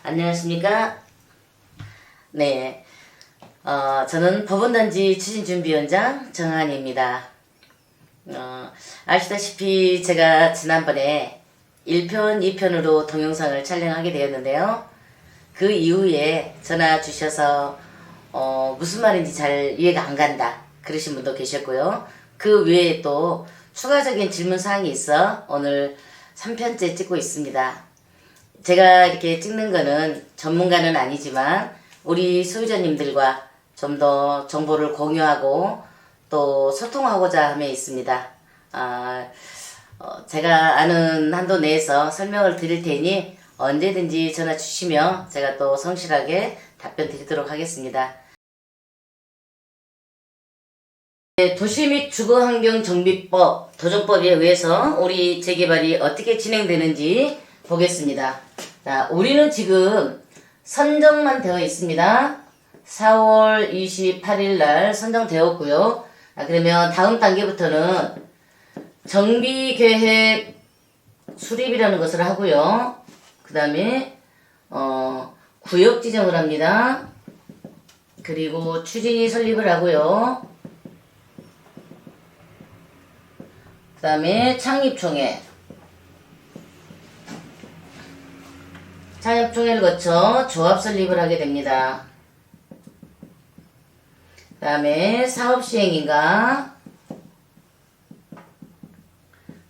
안녕하십니까? 네, 저는 법원단지 추진준비위원장 정한희입니다. 아시다시피 제가 지난번에 1편, 2편으로 동영상을 촬영하게 되었는데요. 그 이후에 전화 주셔서 무슨 말인지 잘 이해가 안 간다 그러신 분도 계셨고요. 그 외에 또 추가적인 질문사항이 있어 오늘 3편째 찍고 있습니다. 제가 이렇게 찍는 거는 전문가는 아니지만 우리 소유자님들과 좀 더 정보를 공유하고 또 소통하고자 함에 있습니다. 제가 아는 한도 내에서 설명을 드릴 테니 언제든지 전화 주시면 제가 또 성실하게 답변 드리도록 하겠습니다. 도시 및 주거환경정비법 도정법에 의해서 우리 재개발이 어떻게 진행되는지 보겠습니다. 자, 우리는 지금 선정만 되어 있습니다. 4월 28일 날 선정되었고요. 그러면 다음 단계부터는 정비계획 수립이라는 것을 하고요. 그 다음에 구역 지정을 합니다. 그리고 추진위 설립을 하고요. 그 다음에 창립총회. 창립총회를 거쳐 조합 설립을 하게 됩니다. 그 다음에 사업시행인가, 그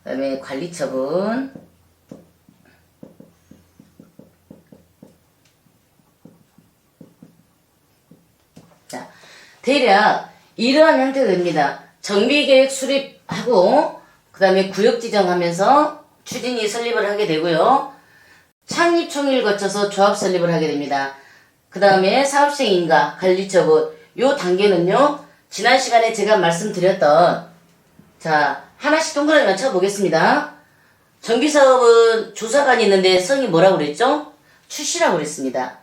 다음에 관리처분, 자, 대략 이러한 형태가 됩니다. 정비계획 수립하고 그 다음에 구역 지정하면서 추진위 설립을 하게 되고요. 창립총회를 거쳐서 조합 설립을 하게 됩니다. 그 다음에 사업시행인가, 관리처분, 요 단계는요, 지난 시간에 제가 말씀드렸던, 자, 하나씩 동그라미만 쳐보겠습니다. 정비사업은 조사관이 있는데 성이 뭐라고 그랬죠? 추시라고 그랬습니다.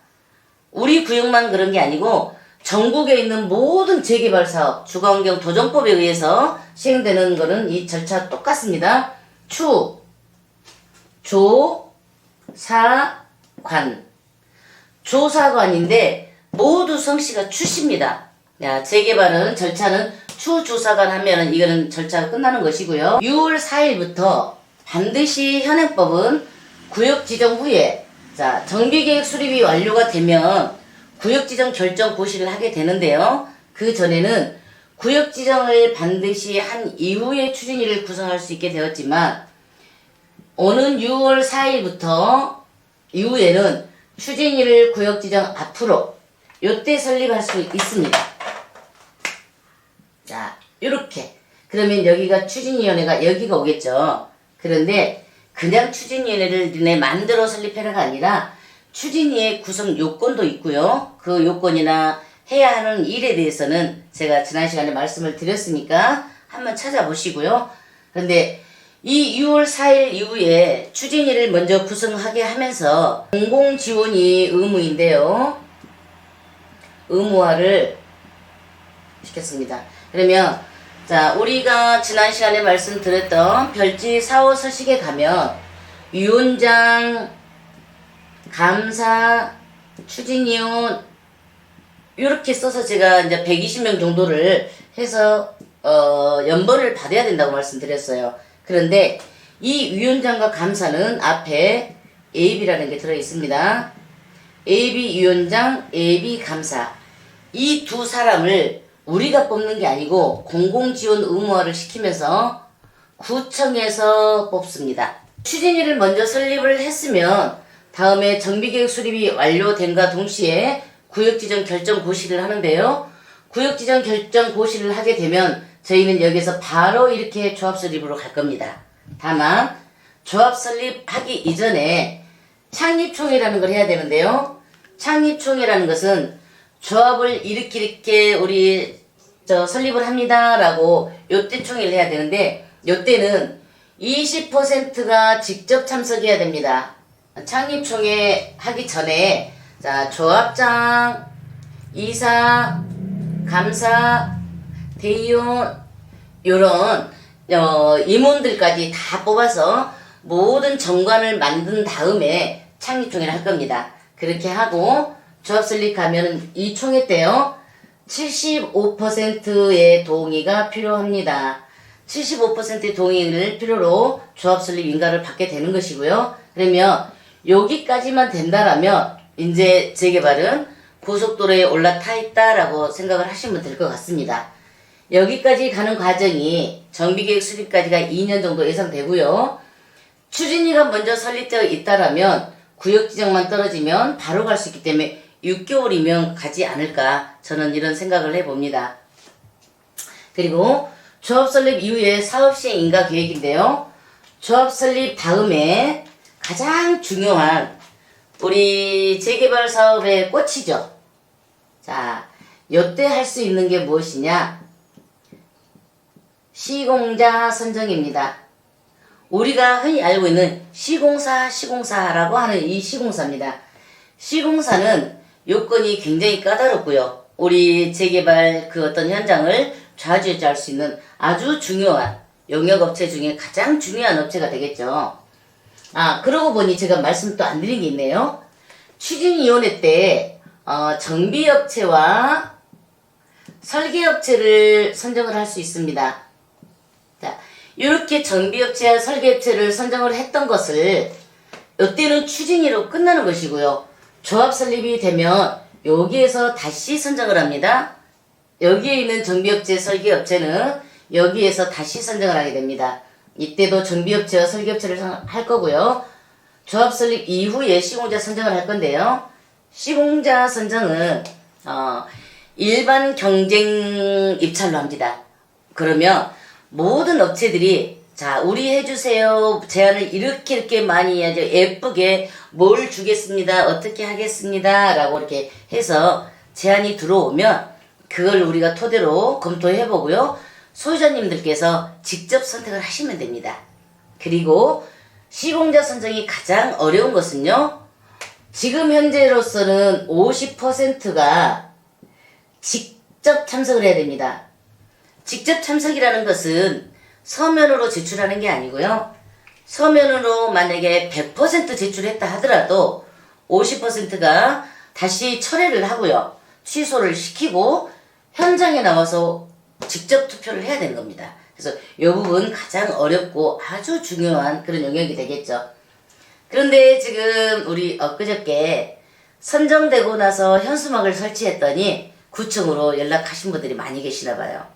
우리 구역만 그런 게 아니고 전국에 있는 모든 재개발 사업, 주거환경 도정법에 의해서 시행되는 거는 이 절차 똑같습니다. 추, 조, 사, 관. 조사관인데 모두 성씨가 추씨입니다. 야, 재개발은 절차는 추조사관 하면은 이거는 절차가 끝나는 것이고요. 6월 4일부터 반드시 현행법은 구역 지정 후에, 자, 정비계획 수립이 완료가 되면 구역 지정 결정 고시를 하게 되는데요. 그 전에는 구역 지정을 반드시 한 이후에 추진위를 구성할 수 있게 되었지만 오는 6월 4일부터 이후에는 추진위를 구역 지정 앞으로 요때 설립할 수 있습니다. 자, 요렇게. 그러면 여기가 추진위원회가 여기가 오겠죠. 그런데 그냥 추진위원회를 니네 만들어 설립해라가 아니라 추진위의 구성 요건도 있고요. 그 요건이나 해야 하는 일에 대해서는 제가 지난 시간에 말씀을 드렸으니까 한번 찾아보시고요. 그런데 이 6월 4일 이후에 추진위를 먼저 구성하게 하면서 공공지원이 의무인데요. 의무화를 시켰습니다. 그러면 자, 우리가 지난 시간에 말씀드렸던 별지 4호 서식에 가면 위원장, 감사, 추진위원 이렇게 써서 제가 이제 120명 정도를 해서 연번을 받아야 된다고 말씀드렸어요. 그런데 이 위원장과 감사는 앞에 AB라는 게 들어 있습니다. AB 위원장, AB 감사. 이 두 사람을 우리가 뽑는 게 아니고 공공지원 의무화를 시키면서 구청에서 뽑습니다. 추진위를 먼저 설립을 했으면 다음에 정비계획 수립이 완료된과 동시에 구역지정 결정 고시를 하는데요. 구역지정 결정 고시를 하게 되면 저희는 여기서 바로 이렇게 조합 설립으로 갈 겁니다. 다만 조합 설립하기 이전에 창립총회라는 걸 해야 되는데요. 창립총회라는 것은 조합을 이렇게 우리 설립을 합니다 라고 요때 총회를 해야 되는데 요때는 20%가 직접 참석해야 됩니다. 창립총회 하기 전에 자, 조합장, 이사, 감사, 대의원 요런 임원들까지 다 뽑아서 모든 정관을 만든 다음에 창립총회를 할 겁니다. 그렇게 하고 조합 설립하면 이 총회 때요 75%의 동의가 필요합니다. 75%의 동의를 필요로 조합 설립 인가를 받게 되는 것이고요. 그러면 여기까지만 된다라면 이제 재개발은 고속도로에 올라타 있다라고 생각을 하시면 될 것 같습니다. 여기까지 가는 과정이 정비계획 수립까지가 2년 정도 예상되고요. 추진위가 먼저 설립되어 있다라면 구역 지정만 떨어지면 바로 갈 수 있기 때문에 6개월이면 가지 않을까 저는 이런 생각을 해봅니다. 그리고 조합 설립 이후에 사업 시행 인가 계획인데요. 조합 설립 다음에 가장 중요한 우리 재개발 사업의 꽃이죠. 자, 요때 할 수 있는 게 무엇이냐? 시공자 선정입니다. 우리가 흔히 알고 있는 시공사라고 하는 이 시공사입니다. 시공사는 요건이 굉장히 까다롭고요. 우리 재개발 그 어떤 현장을 좌지우지할 수 있는 아주 중요한 용역업체 중에 가장 중요한 업체가 되겠죠. 그러고 보니 제가 말씀 또 안 드린 게 있네요. 추진위원회 때 정비업체와 설계업체를 선정을 할 수 있습니다. 자, 이렇게 정비업체와 설계업체를 선정을 했던 것을 이때는 추진위로 끝나는 것이고요. 조합 설립이 되면 여기에서 다시 선정을 합니다. 여기에 있는 정비업체, 설계업체는 여기에서 다시 선정을 하게 됩니다. 이때도 정비업체와 설계업체를 할 거고요. 조합 설립 이후에 시공자 선정을 할 건데요. 시공자 선정은 일반 경쟁 입찰로 합니다. 그러면 모든 업체들이 자, 우리 해주세요. 제안을 이렇게 많이 해야죠. 예쁘게 뭘 주겠습니다. 어떻게 하겠습니다. 라고 이렇게 해서 제안이 들어오면 그걸 우리가 토대로 검토해보고요. 소유자님들께서 직접 선택을 하시면 됩니다. 그리고 시공자 선정이 가장 어려운 것은요. 지금 현재로서는 50%가 직접 참석을 해야 됩니다. 직접 참석이라는 것은 서면으로 제출하는 게 아니고요. 서면으로 만약에 100% 제출했다 하더라도 50%가 다시 철회를 하고요. 취소를 시키고 현장에 나와서 직접 투표를 해야 되는 겁니다. 그래서 이 부분 가장 어렵고 아주 중요한 그런 영역이 되겠죠. 그런데 지금 우리 엊그저께 선정되고 나서 현수막을 설치했더니 구청으로 연락하신 분들이 많이 계시나 봐요.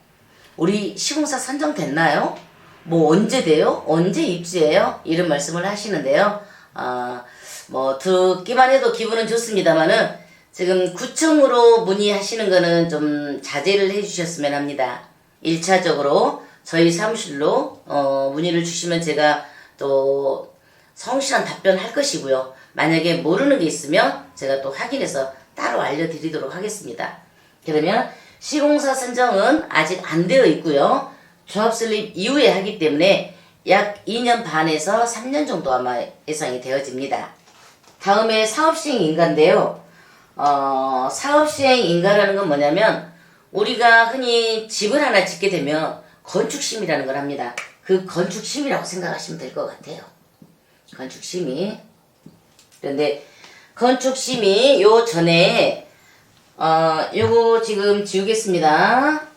우리 시공사 선정됐나요? 뭐 언제 돼요? 언제 입주해요? 이런 말씀을 하시는데요. 뭐 듣기만 해도 기분은 좋습니다만은 지금 구청으로 문의하시는 거는 좀 자제를 해주셨으면 합니다. 1차적으로 저희 사무실로 문의를 주시면 제가 또 성실한 답변할 것이고요. 만약에 모르는 게 있으면 제가 또 확인해서 따로 알려드리도록 하겠습니다. 그러면 시공사 선정은 아직 안 되어 있고요. 조합 설립 이후에 하기 때문에 약 2년 반에서 3년 정도 아마 예상이 되어집니다. 다음에 사업시행 인가인데요. 사업시행 인가라는 건 뭐냐면 우리가 흔히 집을 하나 짓게 되면 건축심의라는 걸 합니다. 그 건축심의라고 생각하시면 될 것 같아요. 건축심의. 그런데 건축심의 요 전에 요거 지금 지우겠습니다.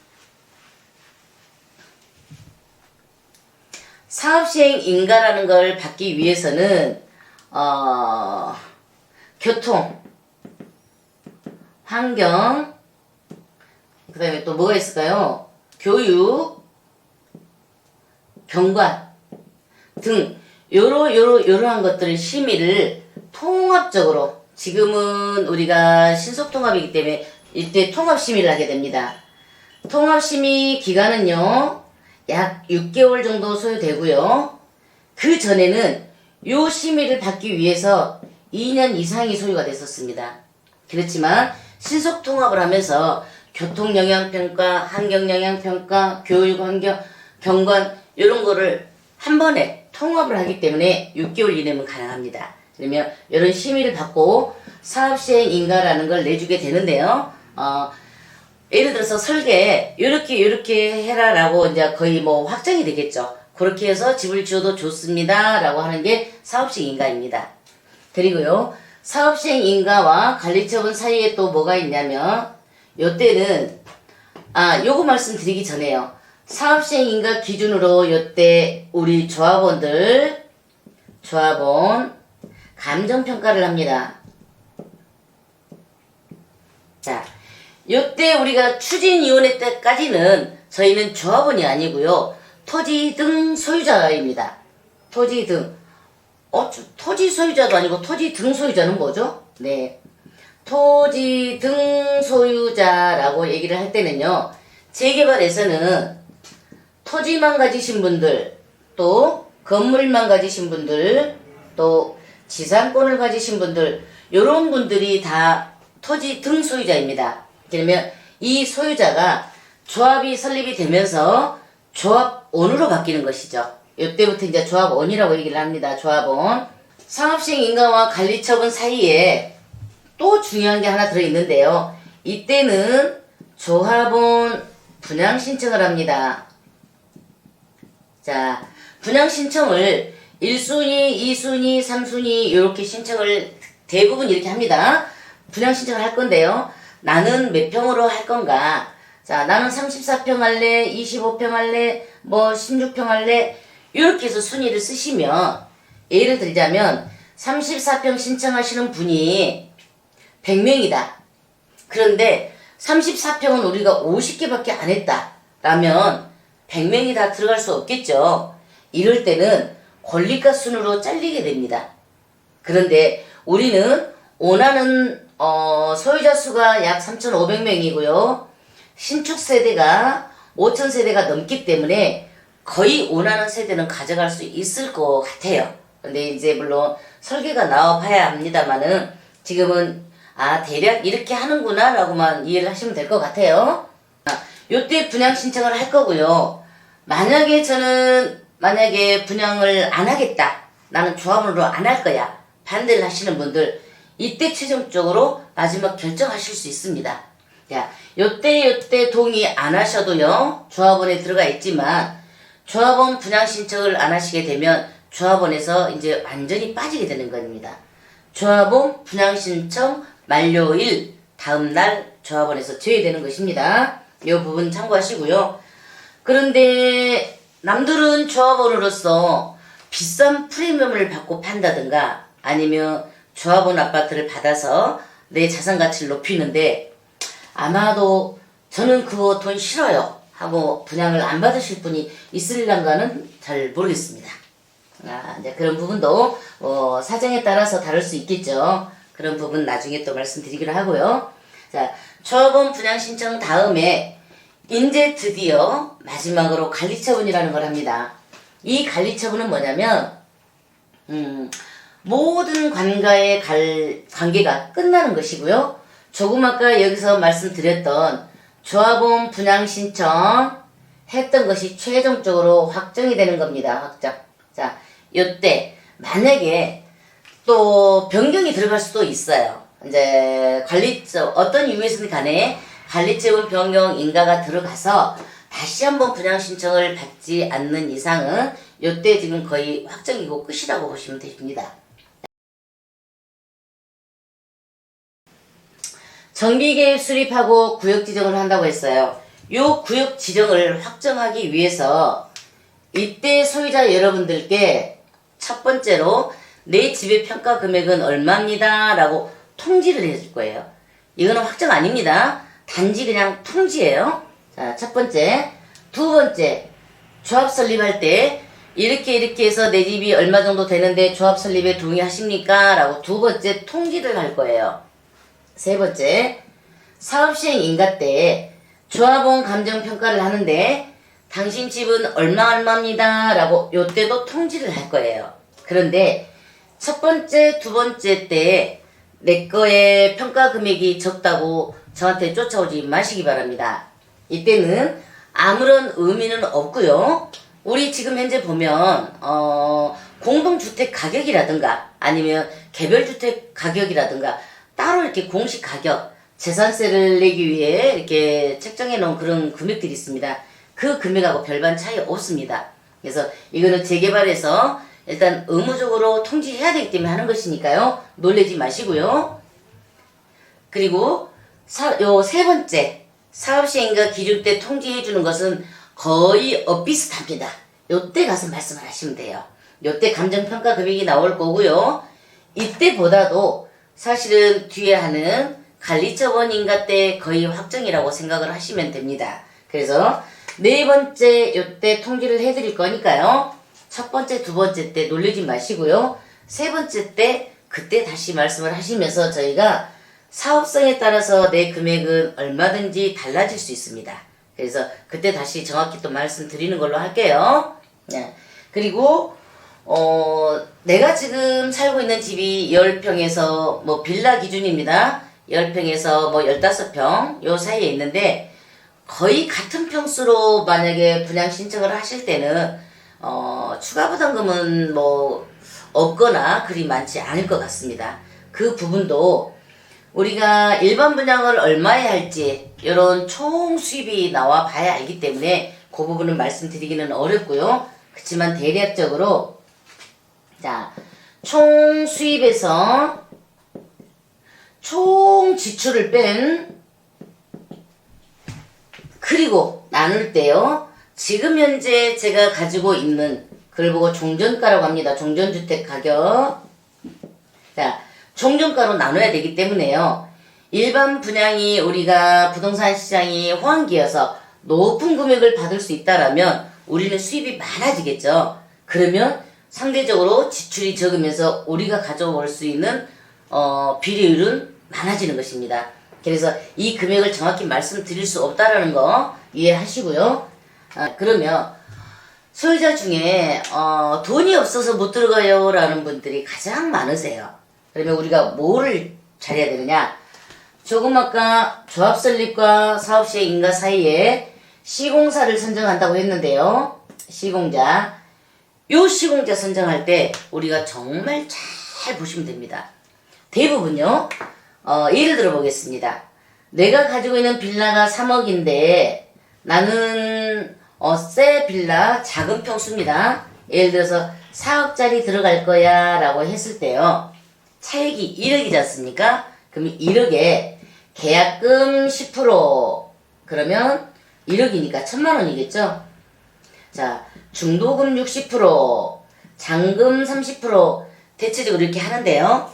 사업시행 인가라는 걸 받기 위해서는 교통, 환경, 그 다음에 또 뭐가 있을까요? 교육, 경관 등 요러한 것들을 심의를 통합적으로 지금은 우리가 신속통합이기 때문에 이때 통합심의를 하게 됩니다. 통합심의 기간은요 약 6개월 정도 소요되고요. 그 전에는 요 심의를 받기 위해서 2년 이상이 소요가 됐었습니다. 그렇지만 신속통합을 하면서 교통영향평가, 환경영향평가, 교육환경, 경관 이런 거를 한 번에 통합을 하기 때문에 6개월 이내면 가능합니다. 그러면 이런 심의를 받고 사업시행 인가라는 걸 내주게 되는데요. 예를 들어서 설계 이렇게 해라라고 이제 거의 뭐 확정이 되겠죠. 그렇게 해서 집을 지어도 좋습니다 라고 하는 게 사업시행 인가입니다. 그리고요 사업시행 인가와 관리처분 사이에 또 뭐가 있냐면 요때는 요거 말씀드리기 전에요. 사업시행 인가 기준으로 요때 우리 조합원 감정평가를 합니다. 자, 요때 우리가 추진위원회 때까지는 저희는 조합원이 아니고요. 토지 등 소유자입니다. 토지 등. 토지 소유자도 아니고 토지 등 소유자는 뭐죠? 네. 토지 등 소유자라고 얘기를 할 때는요. 재개발에서는 토지만 가지신 분들, 또 건물만 가지신 분들, 또 지상권을 가지신 분들, 요런 분들이 다 토지 등 소유자입니다. 그러면 이 소유자가 조합이 설립이 되면서 조합원으로 바뀌는 것이죠. 이때부터 이제 조합원이라고 얘기를 합니다. 조합원. 상업시행 인가와 관리처분 사이에 또 중요한 게 하나 들어있는데요. 이때는 조합원 분양 신청을 합니다. 자, 분양 신청을 1순위, 2순위, 3순위 이렇게 신청을 대부분 이렇게 합니다. 분양 신청을 할 건데요. 나는 몇 평으로 할 건가? 자, 나는 34평 할래, 25평 할래, 16평 할래, 이렇게 해서 순위를 쓰시면, 예를 들자면 34평 신청하시는 분이 100명이다. 그런데 34평은 우리가 50개밖에 안 했다. 라면 100명이 다 들어갈 수 없겠죠. 이럴 때는 권리가 순으로 잘리게 됩니다. 그런데 우리는 원하는 소유자 수가 약 3,500명이고요. 신축 세대가 5,000세대가 넘기 때문에 거의 원하는 세대는 가져갈 수 있을 것 같아요. 근데 이제 물론 설계가 나와 봐야 합니다만은 지금은 대략 이렇게 하는구나 라고만 이해를 하시면 될 것 같아요. 요때 분양 신청을 할 거고요. 만약에 분양을 안 하겠다. 나는 조합원으로 안 할 거야. 반대를 하시는 분들 이때 최종적으로 마지막 결정하실 수 있습니다. 자, 요때 동의 안 하셔도요. 조합원에 들어가 있지만 조합원 분양 신청을 안 하시게 되면 조합원에서 이제 완전히 빠지게 되는 겁니다. 조합원 분양 신청 만료일 다음날 조합원에서 제외되는 것입니다. 이 부분 참고하시고요. 그런데 남들은 조합원으로서 비싼 프리미엄을 받고 판다든가 아니면 조합원 아파트를 받아서 내 자산 가치를 높이는데 아마도 저는 그거 돈 싫어요 하고 분양을 안 받으실 분이 있을란가는 잘 모르겠습니다. 이제 그런 부분도 사정에 따라서 다를 수 있겠죠. 그런 부분 나중에 또 말씀드리기로 하고요. 자, 조합원 분양 신청 다음에 이제 드디어 마지막으로 관리처분이라는 걸 합니다. 이 관리처분은 뭐냐면 모든 관계가 끝나는 것이고요. 조금 아까 여기서 말씀드렸던 조합원 분양 신청 했던 것이 최종적으로 확정이 되는 겁니다. 확정. 자, 요때 만약에 또 변경이 들어갈 수도 있어요. 이제 어떤 이유에서든 간에 관리처분 변경 인가가 들어가서 다시 한번 분양 신청을 받지 않는 이상은 요때 지금 거의 확정이고 끝이라고 보시면 됩니다. 정비계획 수립하고 구역 지정을 한다고 했어요. 요 구역 지정을 확정하기 위해서 이때 소유자 여러분들께 첫 번째로 내 집의 평가 금액은 얼마입니다 라고 통지를 해줄 거예요. 이거는 확정 아닙니다. 단지 그냥 통지예요. 자, 첫 번째. 두 번째, 조합 설립할 때 이렇게 해서 내 집이 얼마 정도 되는데 조합 설립에 동의하십니까? 라고 두 번째 통지를 할 거예요. 세 번째, 사업시행 인가 때 조합원 감정평가를 하는데 당신 집은 얼마입니다 라고 요때도 통지를 할 거예요. 그런데 첫 번째, 두 번째 때 내 거의 평가 금액이 적다고 저한테 쫓아오지 마시기 바랍니다. 이때는 아무런 의미는 없고요. 우리 지금 현재 보면 공동주택 가격이라든가 아니면 개별주택 가격이라든가 따로 이렇게 공식 가격 재산세를 내기 위해 이렇게 책정해 놓은 그런 금액들이 있습니다. 그 금액하고 별반 차이 없습니다. 그래서 이거는 재개발에서 일단 의무적으로 통지해야 되기 때문에 하는 것이니까요. 놀라지 마시고요. 그리고 요 세 번째 사업시행과 기준 때 통지해 주는 것은 거의 엇비슷합니다. 요때 가서 말씀을 하시면 돼요. 요때 감정평가 금액이 나올 거고요. 이때보다도 사실은 뒤에 하는 관리처분 인가 때 거의 확정이라고 생각을 하시면 됩니다. 그래서 네 번째 요때 통지를 해드릴 거니까요. 첫 번째, 두 번째 때 놀리지 마시고요. 세 번째 때 그때 다시 말씀을 하시면서 저희가 사업성에 따라서 내 금액은 얼마든지 달라질 수 있습니다. 그래서 그때 다시 정확히 또 말씀드리는 걸로 할게요. 네. 그리고 내가 지금 살고 있는 집이 10평에서 뭐 빌라 기준입니다. 10평에서 뭐 15평 요 사이에 있는데 거의 같은 평수로 만약에 분양 신청을 하실 때는 추가 부담금은 뭐 없거나 그리 많지 않을 것 같습니다. 그 부분도 우리가 일반 분양을 얼마에 할지 이런 총 수입이 나와 봐야 알기 때문에 그 부분은 말씀드리기는 어렵고요. 그렇지만 대략적으로 자, 총 수입에서 총 지출을 뺀 그리고 나눌 때요. 지금 현재 제가 가지고 있는 그걸 보고 종전가라고 합니다. 종전주택 가격. 자, 종전가로 나눠야 되기 때문에요. 일반 분양이 우리가 부동산 시장이 호황기여서 높은 금액을 받을 수 있다라면 우리는 수입이 많아지겠죠. 그러면 상대적으로 지출이 적으면서 우리가 가져올 수 있는 비례율은 많아지는 것입니다. 그래서 이 금액을 정확히 말씀드릴 수 없다라는 거 이해하시고요. 그러면 소유자 중에 돈이 없어서 못 들어가요 라는 분들이 가장 많으세요. 그러면 우리가 뭐를 잘해야 되느냐? 조금 아까 조합 설립과 사업시행 인가 사이에 시공사를 선정한다고 했는데요. 시공자. 요 시공자 선정할 때 우리가 정말 잘 보시면 됩니다. 대부분요. 예를 들어 보겠습니다. 내가 가지고 있는 빌라가 3억인데 나는 새 빌라 작은 평수입니다. 예를 들어서 4억짜리 들어갈 거야 라고 했을 때요. 차액이 1억이지 않습니까? 그럼 1억에 계약금 10% 그러면 1억이니까 1000만원이겠죠? 자, 중도금 60% 잔금 30% 대체적으로 이렇게 하는데요.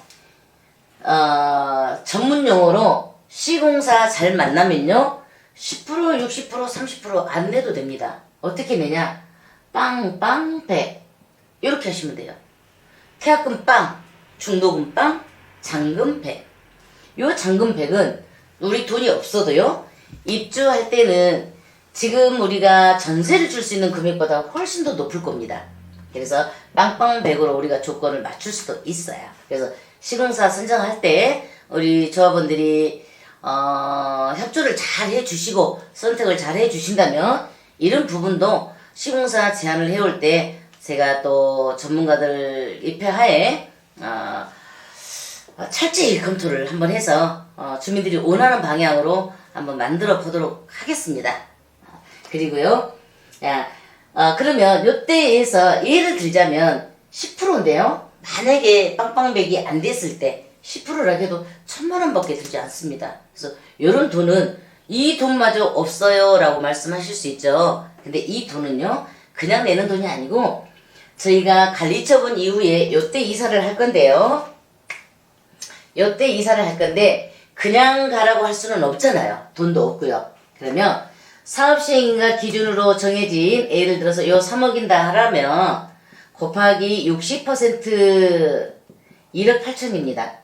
전문용어로 시공사 잘 만나면요. 10%, 60%, 30% 안 내도 됩니다. 어떻게 내냐? 빵빵 100 이렇게 하시면 돼요. 계약금 빵, 중도금 빵, 잔금 100. 요 잔금 100은 우리 돈이 없어도요. 입주할 때는 지금 우리가 전세를 줄 수 있는 금액보다 훨씬 더 높을 겁니다. 그래서 빵빵 100으로 우리가 조건을 맞출 수도 있어요. 그래서 시공사 선정할 때 우리 조합원들이 협조를 잘 해주시고 선택을 잘 해주신다면 이런 부분도 시공사 제안을 해올 때 제가 또 전문가들 입회하에 철저히 검토를 한번 해서 주민들이 원하는 방향으로 한번 만들어 보도록 하겠습니다. 그리고요, 그러면 요때에서 예를 들자면 10%인데요. 만약에 빵빵백이 안 됐을 때 10%라 해도 1000만원 밖에 들지 않습니다. 그래서 요런 돈은 이 돈마저 없어요 라고 말씀하실 수 있죠. 근데 이 돈은요, 그냥 내는 돈이 아니고 저희가 관리처분 이후에 요때 이사를 할 건데요. 요때 이사를 할 건데 그냥 가라고 할 수는 없잖아요. 돈도 없고요. 그러면 사업시행인가 기준으로 정해진 예를 들어서 요 3억인다 하라면 곱하기 60% 1억 8천입니다.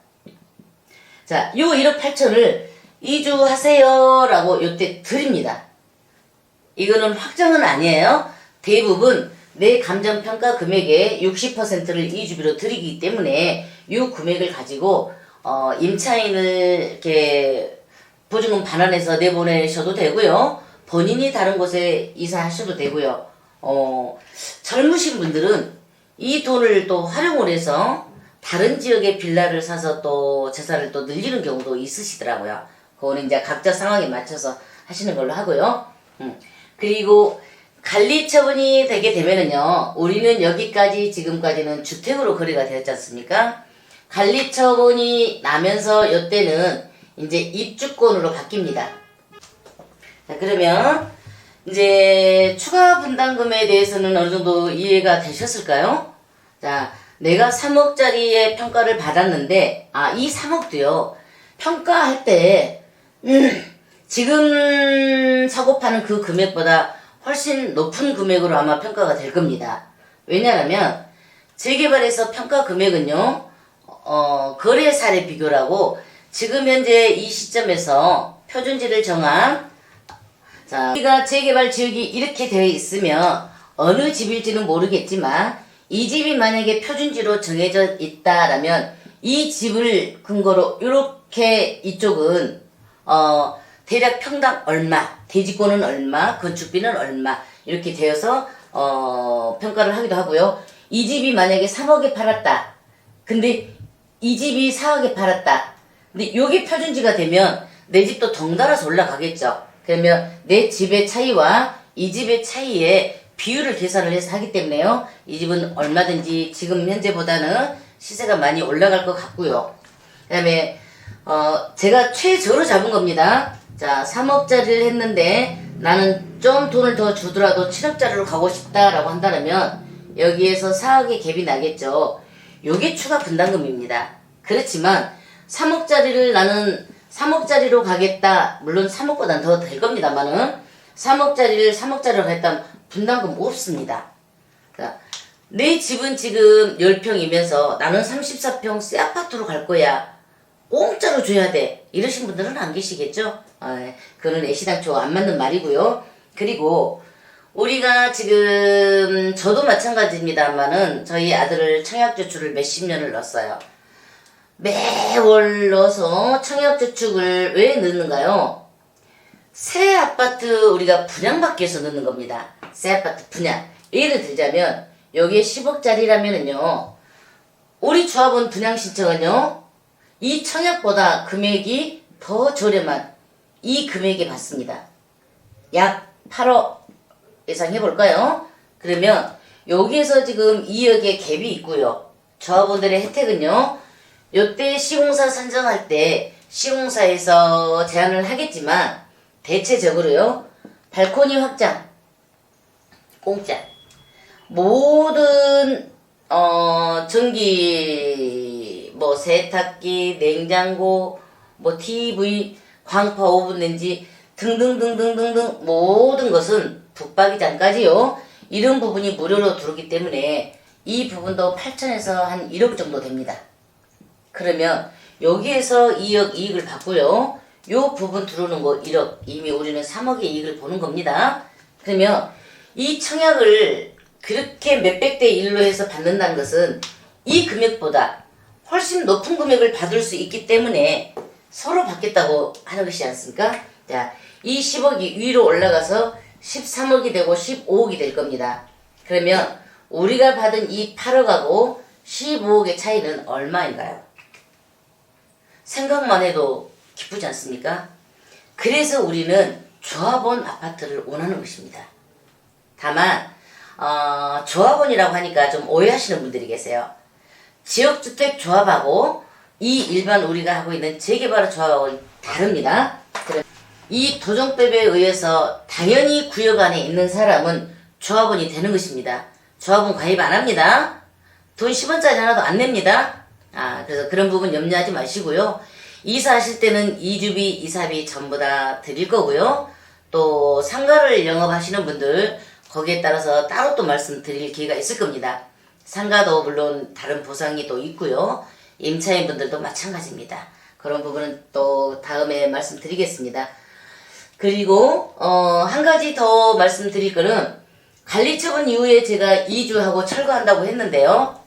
자, 요 1억 8천을 이주하세요 라고 요때 드립니다. 이거는 확정은 아니에요. 대부분 내 감정평가 금액의 60%를 이주비로 드리기 때문에 이 금액을 가지고 임차인을 이렇게 보증금 반환해서 내보내셔도 되고요. 본인이 다른 곳에 이사하셔도 되고요. 젊으신 분들은 이 돈을 또 활용을 해서 다른 지역의 빌라를 사서 또 재산을 또 늘리는 경우도 있으시더라고요. 그거는 이제 각자 상황에 맞춰서 하시는 걸로 하고요. 그리고 관리 처분이 되게 되면은요, 우리는 여기까지 지금까지는 주택으로 거래가 되었지 않습니까? 관리 처분이 나면서 이때는 이제 입주권으로 바뀝니다. 자, 그러면 이제 추가 분담금에 대해서는 어느 정도 이해가 되셨을까요? 자, 내가 3억짜리의 평가를 받았는데, 이 3억도요, 평가할 때, 지금 사고 파는 그 금액보다 훨씬 높은 금액으로 아마 평가가 될 겁니다. 왜냐하면, 재개발에서 평가 금액은요, 거래 사례 비교라고, 지금 현재 이 시점에서 표준지를 정한, 자, 우리가 재개발 지역이 이렇게 되어 있으면, 어느 집일지는 모르겠지만, 이 집이 만약에 표준지로 정해져 있다라면 이 집을 근거로 이렇게 이쪽은 대략 평당 얼마, 대지권은 얼마, 건축비는 얼마 이렇게 되어서 평가를 하기도 하고요. 이 집이 만약에 3억에 팔았다. 근데 이 집이 4억에 팔았다. 근데 요게 표준지가 되면 내 집도 덩달아서 올라가겠죠. 그러면 내 집의 차이와 이 집의 차이에 비율을 계산을 해서 하기 때문에요. 이 집은 얼마든지 지금 현재보다는 시세가 많이 올라갈 것 같고요. 그 다음에 제가 최저로 잡은 겁니다. 자, 3억짜리를 했는데 나는 좀 돈을 더 주더라도 7억짜리로 가고 싶다라고 한다면 여기에서 4억의 갭이 나겠죠. 요게 추가 분담금입니다. 그렇지만 3억짜리를 나는 3억짜리로 가겠다. 물론 3억보다는 더 될 겁니다만은 3억짜리를 3억짜리로 가겠다면 분담금 없습니다. 그러니까 내 집은 지금 10평이면서 나는 34평 새 아파트로 갈 거야. 공짜로 줘야 돼. 이러신 분들은 안 계시겠죠? 그거는 애시당초 안 맞는 말이고요. 그리고 우리가 지금 저도 마찬가지입니다만은 저희 아들을 청약저축을 몇십 년을 넣었어요. 매월 넣어서 청약저축을 왜 넣는가요? 새 아파트 우리가 분양받기 위해서 넣는 겁니다. 새 아파트 분양. 예를 들자면 여기에 10억짜리라면은요. 우리 조합원 분양 신청은요. 이 청약보다 금액이 더 저렴한 이 금액에 받습니다. 약 8억 예상해볼까요? 그러면 여기에서 지금 2억의 갭이 있고요. 조합원들의 혜택은요. 요때 시공사 선정할 때 시공사에서 제안을 하겠지만 대체적으로요. 발코니 확장 공짜. 모든 전기 뭐 세탁기, 냉장고, 뭐 TV, 광파 오븐 렌지 등등등등등등 모든 것은 붙박이장까지요. 이런 부분이 무료로 들어오기 때문에 이 부분도 8천에서 한 1억 정도 됩니다. 그러면 여기에서 2억 이익을 받고요. 요 부분 들어오는 거 1억, 이미 우리는 3억의 이익을 보는 겁니다. 그러면 이 청약을 그렇게 몇백 대 1로 해서 받는다는 것은 이 금액보다 훨씬 높은 금액을 받을 수 있기 때문에 서로 받겠다고 하는 것이지 않습니까? 자, 이 10억이 위로 올라가서 13억이 되고 15억이 될 겁니다. 그러면 우리가 받은 이 8억하고 15억의 차이는 얼마인가요? 생각만 해도 기쁘지 않습니까? 그래서 우리는 조합원 아파트를 원하는 것입니다. 다만 조합원이라고 하니까 좀 오해하시는 분들이 계세요. 지역주택 조합하고 이 일반 우리가 하고 있는 재개발 조합하고 다릅니다. 이 도정법에 의해서 당연히 구역 안에 있는 사람은 조합원이 되는 것입니다. 조합원 가입 안 합니다. 돈 10원짜리 하나도 안 냅니다. 그래서 그런 부분 염려하지 마시고요. 이사하실 때는 이주비, 이사비 전부 다 드릴 거고요. 또 상가를 영업하시는 분들 거기에 따라서 따로 또 말씀드릴 기회가 있을 겁니다. 상가도 물론 다른 보상이 또 있고요. 임차인 분들도 마찬가지입니다. 그런 부분은 또 다음에 말씀드리겠습니다. 그리고 한 가지 더 말씀드릴 거는 관리처분 이후에 제가 2주하고 철거한다고 했는데요.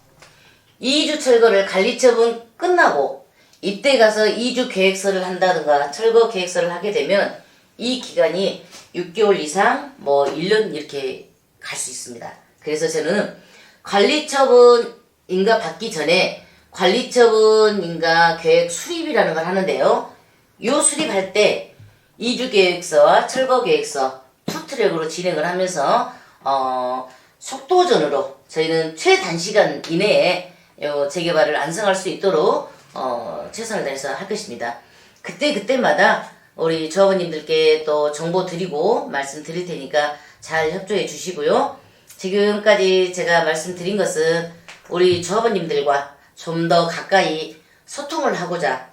2주 철거를 관리처분 끝나고 이때 가서 2주 계획서를 한다든가 철거 계획서를 하게 되면 이 기간이 6개월 이상 뭐 1년 이렇게 갈 수 있습니다. 그래서 저는 관리처분인가 받기 전에 관리처분인가 계획 수립이라는 걸 하는데요. 요 수립할 때 2주 계획서와 철거 계획서 투트랙으로 진행을 하면서 속도전으로 저희는 최단시간 이내에 요 재개발을 완성할 수 있도록 최선을 다해서 할 것입니다. 그때마다 우리 조합원님들께 또 정보 드리고 말씀 드릴 테니까 잘 협조해 주시고요. 지금까지 제가 말씀드린 것은 우리 조합원님들과 좀 더 가까이 소통을 하고자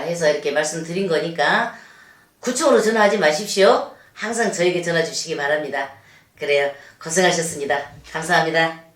해서 이렇게 말씀드린 거니까 구청으로 전화하지 마십시오. 항상 저에게 전화 주시기 바랍니다. 그래요. 고생하셨습니다. 감사합니다.